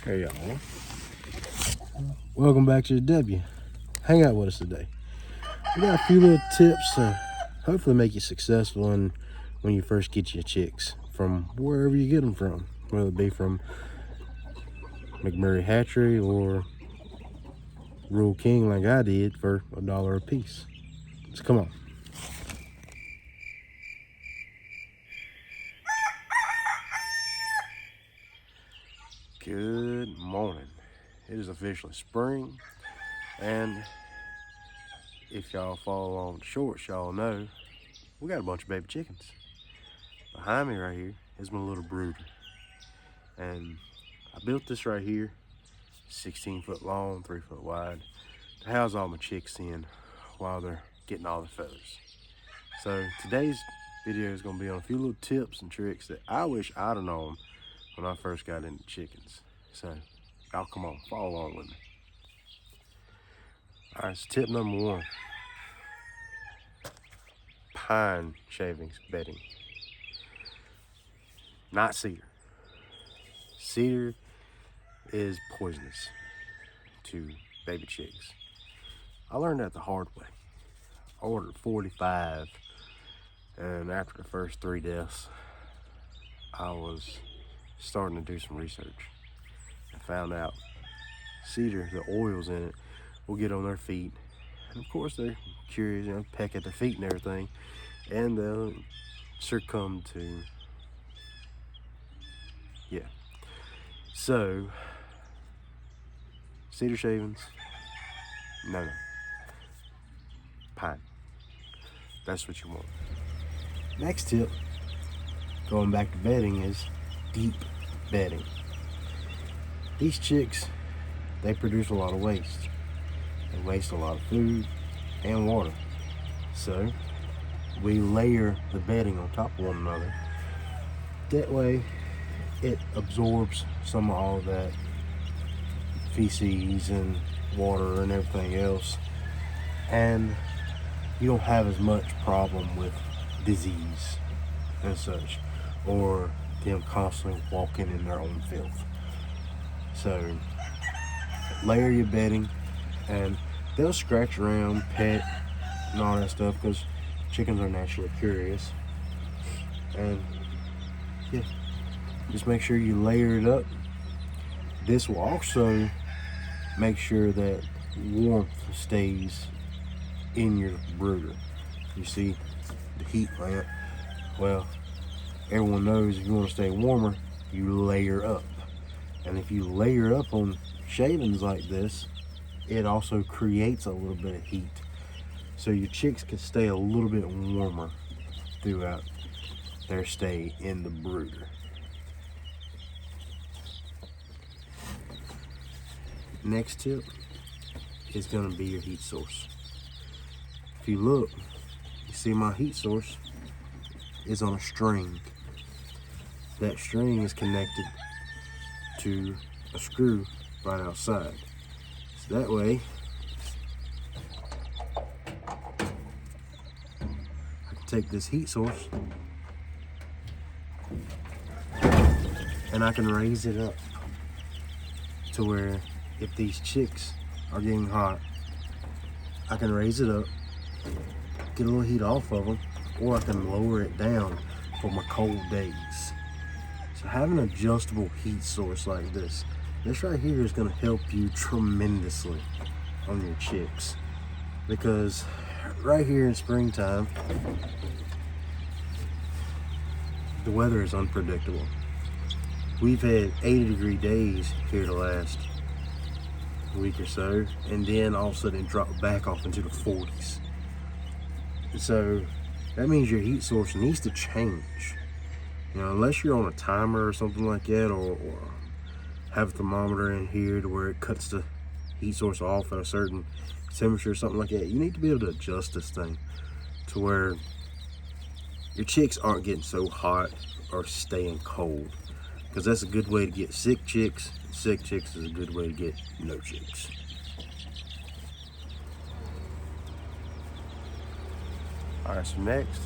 Hey y'all, welcome back to the W. Hang out with us today. We got a few little tips to hopefully make you successful in when you first get your chicks from wherever you get them from, whether it be from McMurray Hatchery or Rural King like I did for $1 a piece. So come on. Good morning. It is officially spring, and if y'all follow along the shorts, y'all know we got a bunch of baby chickens. Behind me right here is my little brooder, and I built this right here, 16 foot long, 3 foot wide, to house all my chicks in while they're getting all their feathers. So today's video is going to be on a few little tips and tricks that I wish I'd have known when I first got into chickens. So y'all come on, follow along with me. All right, so tip number one: pine shavings bedding, not cedar. Cedar is poisonous to baby chicks. I learned that the hard way. I ordered 45, and after the first 3 deaths, I was starting to do some research. I found out cedar, the oils in it, will get on their feet, and of course they're curious, peck at their feet and everything, and they'll succumb to, So, cedar shavings, no. Pine. That's what you want. Next tip, going back to bedding, is deep bedding. These chicks, they produce a lot of waste. They waste a lot of food and water. So, we layer the bedding on top of one another. That way, it absorbs some of all that feces and water and everything else, and you don't have as much problem with disease and such, or them constantly walking in their own filth. So layer your bedding, and they'll scratch around, pet, and all that stuff, because chickens are naturally curious. And yeah, just make sure you layer it up. This will also make sure that warmth stays in your brooder. You see the heat lamp? Well, everyone knows if you want to stay warmer, you layer up. And if you layer up on shavings like this, it also creates a little bit of heat. So your chicks can stay a little bit warmer throughout their stay in the brooder. Next tip is going to be your heat source. If you look, you see my heat source is on a string. That string is connected to a screw right outside. So that way, I can take this heat source and I can raise it up to where if these chicks are getting hot, I can raise it up, get a little heat off of them, or I can lower it down for my cold days. So having an adjustable heat source like this right here is going to help you tremendously on your chicks, because right here in springtime, the weather is unpredictable. We've had 80-degree days here the last week or so, and then all of a sudden it dropped back off into the 40s. So that means your heat source needs to change. Unless you're on a timer or something like that, or have a thermometer in here to where it cuts the heat source off at a certain temperature or something like that, you need to be able to adjust this thing to where your chicks aren't getting so hot or staying cold, because that's a good way to get sick chicks. Sick chicks is a good way to get no chicks. All right, so next,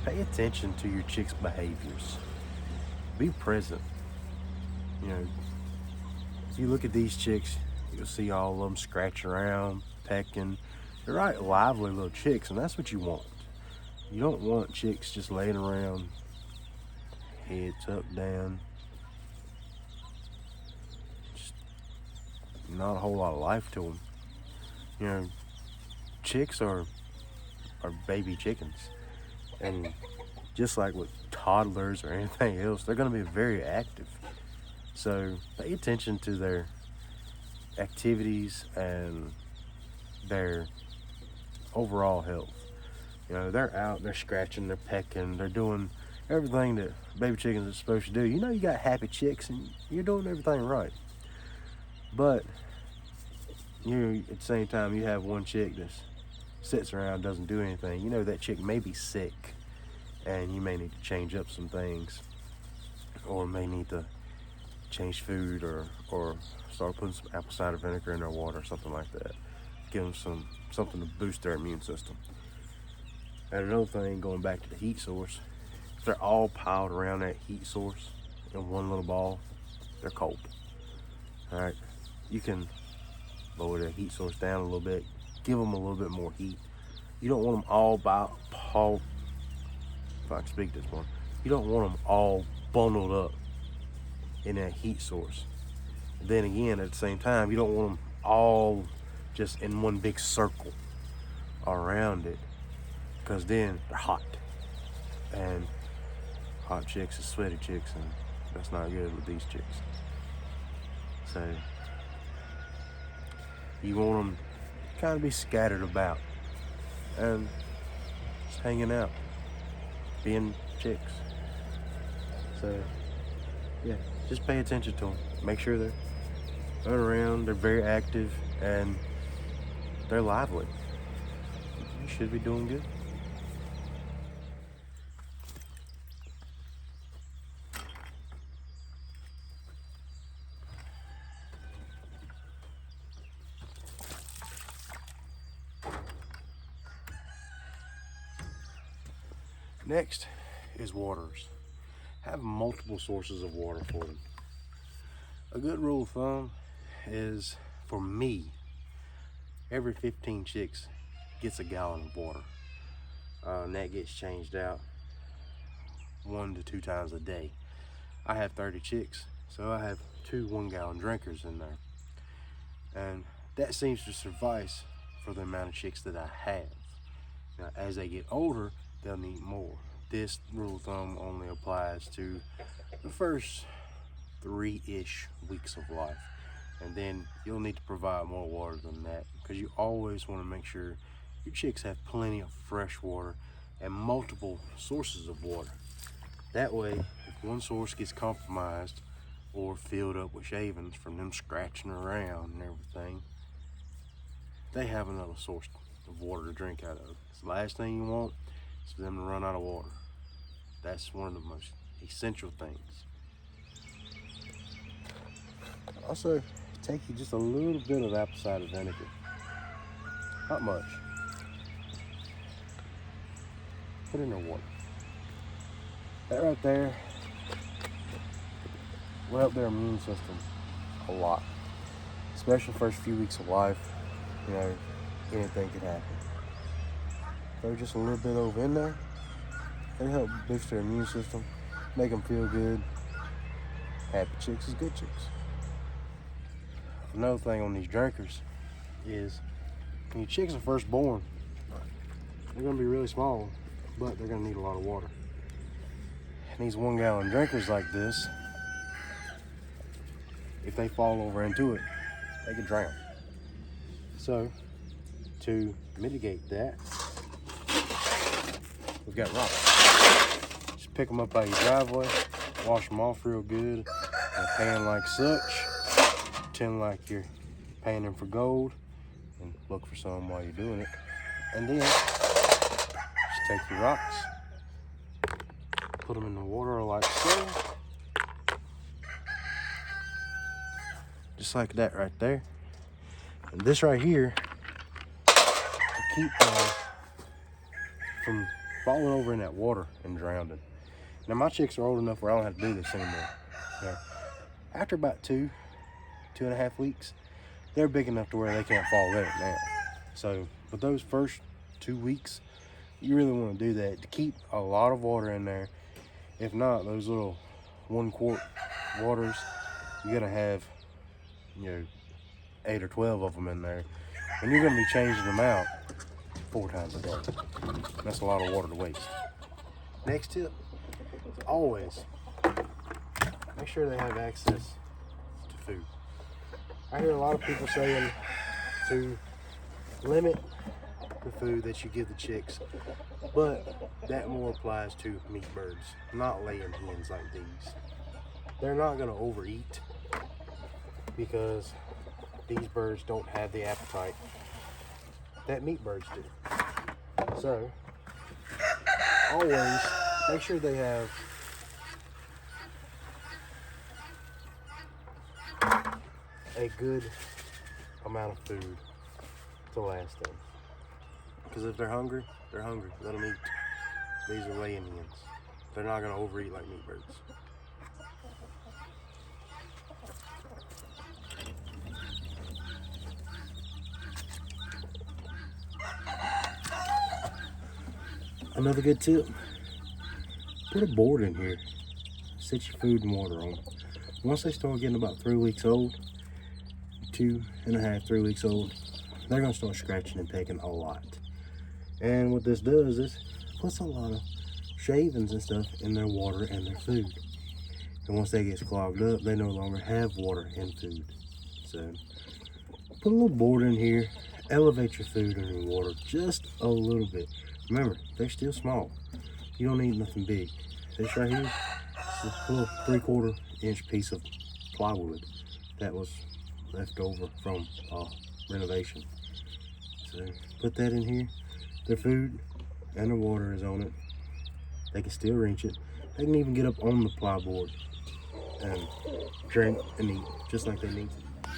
pay attention to your chicks' behaviors. Be present. If you look at these chicks, you'll see all of them scratching around, pecking. They're right lively little chicks, and that's what you want. You don't want chicks just laying around, heads up, down. Just not a whole lot of life to them. You know, chicks are baby chickens, and just like with toddlers or anything else, they're going to be very active. So pay attention to their activities and their overall health. You know, they're out, they're scratching, they're pecking, they're doing everything that baby chickens are supposed to do. You know, you got happy chicks and you're doing everything right. But you, at the same time, you have one chick that sits around, doesn't do anything. You know that chick may be sick, and you may need to change up some things, or may need to change food, or start putting some apple cider vinegar in their water or something like that. Give them something to boost their immune system. And another thing, going back to the heat source, if they're all piled around that heat source in one little ball, they're cold. All right, you can lower the heat source down a little bit, give them a little bit more heat. You don't want them all if I can speak this one, you don't want them all bundled up in that heat source. Then again, at the same time, you don't want them all just in one big circle around it, because then they're hot, and hot chicks is sweaty chicks, and that's not good with these chicks. So you want them to kind of be scattered about and just hanging out, being chicks. So yeah, just pay attention to them. Make sure they're running around, they're very active, and they're lively. You should be doing good. Next is waters. Have multiple sources of water for them. A good rule of thumb is, for me, every 15 chicks gets a gallon of water. And that gets changed out 1 to 2 times a day. I have 30 chicks, so I have 2 1-gallon drinkers in there. And that seems to suffice for the amount of chicks that I have. Now, as they get older, they'll need more. This rule of thumb only applies to the first 3-ish weeks of life, and then you'll need to provide more water than that, because you always want to make sure your chicks have plenty of fresh water and multiple sources of water. That way, if one source gets compromised or filled up with shavings from them scratching around and everything, they have another source of water to drink out of. It's the last thing you want is for them to run out of water. That's one of the most essential things. Also, take you just a little bit of apple cider vinegar. Not much. Put it in the water. That right there will help their immune system a lot. Especially the first few weeks of life, you know, anything could happen. Throw just a little bit over in there. It'll help boost their immune system, make them feel good. Happy chicks is good chicks. Another thing on these drinkers is, when your chicks are first born, they're gonna be really small, but they're gonna need a lot of water. And these 1-gallon drinkers like this, if they fall over into it, they could drown. So, to mitigate that, we've got rocks. Just pick them up out of your driveway, wash them off real good, in a pan like such. Pretend like you're paying them for gold, and look for some while you're doing it. And then, just take your rocks, put them in the water like so. Just like that right there. And this right here, to keep from falling over in that water and drowning. Now my chicks are old enough where I don't have to do this anymore. Now, after about 2 2.5 weeks, they're big enough to where they can't fall in it now. So, but those first 2 weeks, you really want to do that to keep a lot of water in there. If not, those little 1 quart waters, you're gonna have, 8 or 12 of them in there, and you're gonna be changing them out 4 times a day. That's a lot of water to waste. Next tip is always make sure they have access to food. I hear a lot of people saying to limit the food that you give the chicks, but that more applies to meat birds, not laying hens like these. They're not going to overeat because these birds don't have the appetite that meat birds do. So always make sure they have a good amount of food to last them. Because if they're hungry, they're hungry. Let them eat. These are laying hens. They're not going to overeat like meat birds. Another good tip, put a board in here. Set your food and water on. Once they start getting about 3 weeks old, 2.5, 3 weeks old, they're going to start scratching and pecking a lot. And what this does is puts a lot of shavings and stuff in their water and their food. And once that gets clogged up, they no longer have water and food. So put a little board in here, elevate your food and your water just a little bit. Remember, they're still small. You don't need nothing big. This right here is a little 3/4 inch piece of plywood that was left over from renovation. So put that in here. Their food and their water is on it. They can still reach it. They can even get up on the plywood and drink and eat just like they need to.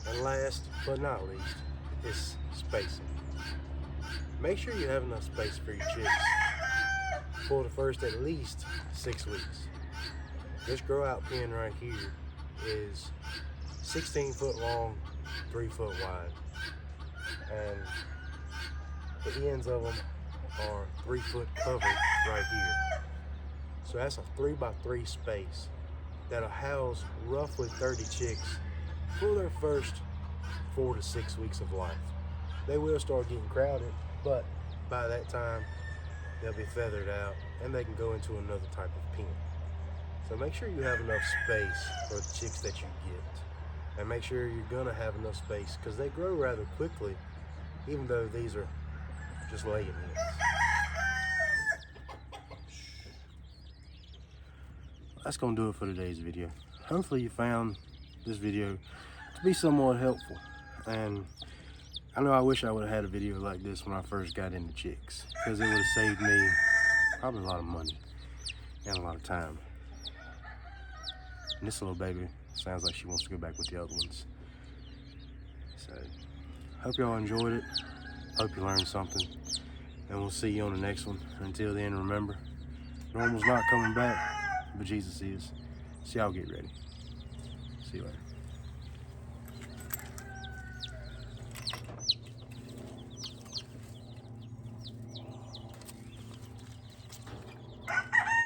And last but not least is spacing. Make sure you have enough space for your chicks for the first at least 6 weeks. This grow out pen right here is 16 foot long, 3 foot wide. And the ends of them are 3 foot covered right here. So that's a 3x3 space that'll house roughly 30 chicks for their first 4 to 6 weeks of life. They will start getting crowded, but by that time they'll be feathered out and they can go into another type of pen. So make sure you have enough space for the chicks that you get, and make sure you're gonna have enough space because they grow rather quickly, even though these are just laying hens. That's gonna do it for today's video. Hopefully you found this video to be somewhat helpful, and I know I wish I would have had a video like this when I first got into chicks, because it would have saved me probably a lot of money and a lot of time. And this little baby sounds like she wants to go back with the other ones. So, hope y'all enjoyed it. Hope you learned something. And we'll see you on the next one. Until then, remember, normal's not coming back, but Jesus is. So y'all get ready. See you later.